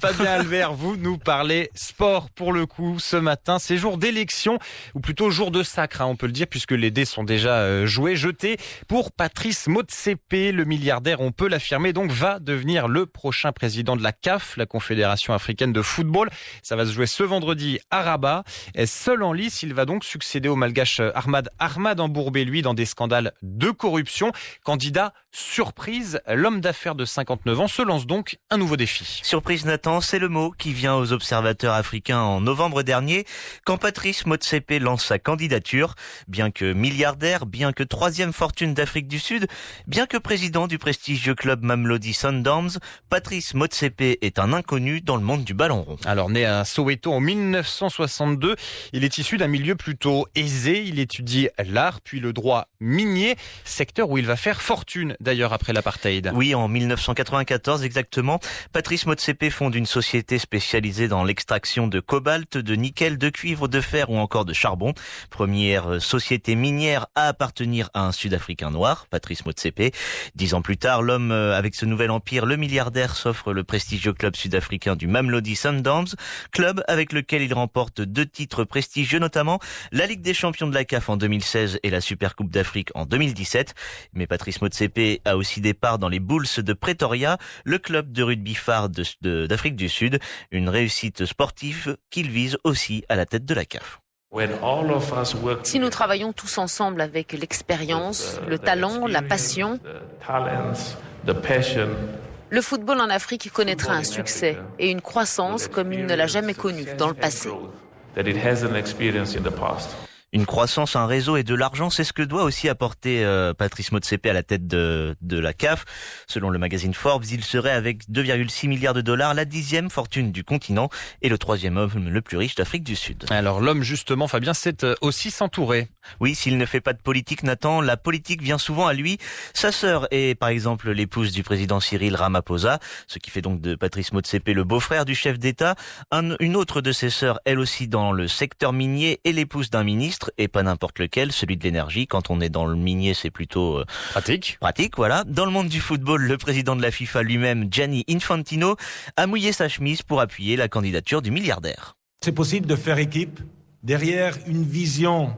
Fabien Albert, vous nous parlez sport pour le coup ce matin. C'est jour d'élection, ou plutôt jour de sacre, on peut le dire, puisque les dés sont déjà joués, jetés pour Patrice Motsepe, le milliardaire, on peut l'affirmer, donc va devenir le prochain président de la CAF, la Confédération africaine de football. Ça va se jouer ce vendredi à Rabat. Seul en lice, il va donc succéder au malgache Ahmad embourbé, lui, dans des scandales de corruption. Candidat surprise, l'homme d'affaires de 59 ans se lance donc un nouveau défi. Surprise, Nathan, c'est le mot qui vient aux observateurs africains en novembre dernier, quand Patrice Motsepe lance sa candidature. Bien que milliardaire, bien que troisième fortune d'Afrique du Sud, bien que président du prestigieux club Mamelodi Sundowns, Patrice Motsepe est un inconnu dans le monde du ballon rond. Alors né à Soweto en 1962, il est issu d'un milieu plutôt aisé. Il étudie l'art puis le droit minier, secteur où il va faire fortune d'ailleurs après l'apartheid. Oui, en 1994 exactement, Patrice Motsepe fonde une société spécialisée dans l'extraction de cobalt, de nickel, de cuivre, de fer ou encore de charbon. Première société minière à appartenir à un Sud-Africain noir, Patrice Motsepe. 10 ans plus tard, l'homme avec ce nouvel empire, le milliardaire, s'offre le prestigieux club sud-africain du Mamelodi Sundowns, club avec lequel il remporte 2 titres prestigieux, notamment la Ligue des champions de la CAF en 2016 et la Supercoupe d'Afrique en 2017. Mais Patrice Motsepe a aussi des parts dans les Bulls de Pretoria, le club de rugby phare d'Afrique du Sud, une réussite sportive qu'il vise aussi à la tête de la CAF. Si nous travaillons tous ensemble avec l'expérience, le talent, la passion, le football en Afrique connaîtra un succès et une croissance comme il ne l'a jamais connu dans le passé. Une croissance, un réseau et de l'argent, c'est ce que doit aussi apporter Patrice Motsepe à la tête de la CAF. Selon le magazine Forbes, il serait avec 2,6 milliards de dollars la 10e fortune du continent et le 3e homme le plus riche d'Afrique du Sud. Alors l'homme justement, Fabien, c'est aussi s'entourer. Oui, s'il ne fait pas de politique, Nathan, la politique vient souvent à lui. Sa sœur est par exemple l'épouse du président Cyril Ramaphosa, ce qui fait donc de Patrice Motsepe le beau-frère du chef d'État. Une autre de ses sœurs, elle aussi dans le secteur minier, est l'épouse d'un ministre, et pas n'importe lequel, celui de l'énergie. Quand on est dans le minier, c'est plutôt pratique, voilà. Dans le monde du football, le président de la FIFA lui-même, Gianni Infantino, a mouillé sa chemise pour appuyer la candidature du milliardaire. C'est possible de faire équipe derrière une vision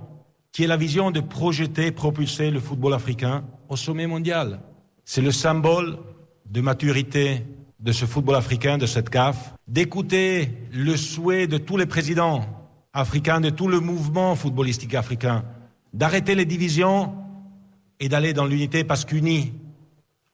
qui est la vision de projeter, propulser le football africain au sommet mondial. C'est le symbole de maturité de ce football africain, de cette CAF, d'écouter le souhait de tous les présidents africains, de tout le mouvement footballistique africain, d'arrêter les divisions et d'aller dans l'unité parce qu'unis,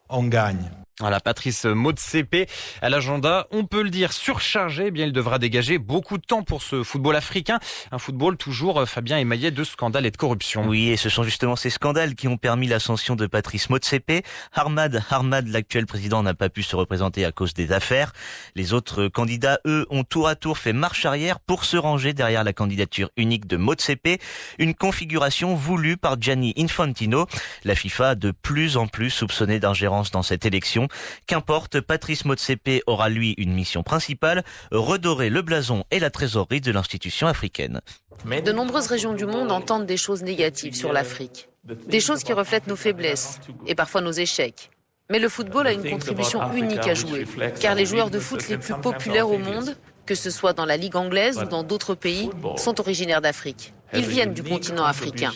on gagne. Voilà, Patrice Motsepe à l'agenda, on peut le dire, surchargé. Eh bien, il devra dégager beaucoup de temps pour ce football africain. Un football toujours, Fabien, émaillé de scandales et de corruption. Oui, et ce sont justement ces scandales qui ont permis l'ascension de Patrice Motsepe. Ahmad, l'actuel président, n'a pas pu se représenter à cause des affaires. Les autres candidats, eux, ont tour à tour fait marche arrière pour se ranger derrière la candidature unique de Motsepe. Une configuration voulue par Gianni Infantino. La FIFA a de plus en plus soupçonné d'ingérence dans cette élection. Qu'importe, Patrice Motsepe aura lui une mission principale, redorer le blason et la trésorerie de l'institution africaine. De nombreuses régions du monde entendent des choses négatives sur l'Afrique. Des choses qui reflètent nos faiblesses et parfois nos échecs. Mais le football a une contribution unique à jouer, car les joueurs de foot les plus populaires au monde, que ce soit dans la Ligue anglaise ou dans d'autres pays, sont originaires d'Afrique. Ils viennent du continent africain.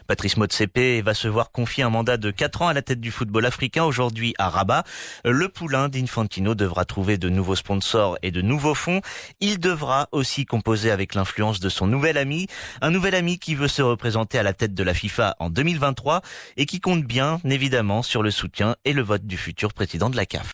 Patrice Motsepe va se voir confier un mandat de 4 ans à la tête du football africain aujourd'hui à Rabat. Le poulain d'Infantino devra trouver de nouveaux sponsors et de nouveaux fonds. Il devra aussi composer avec l'influence de son nouvel ami, un nouvel ami qui veut se représenter à la tête de la FIFA en 2023 et qui compte bien évidemment sur le soutien et le vote du futur président de la CAF.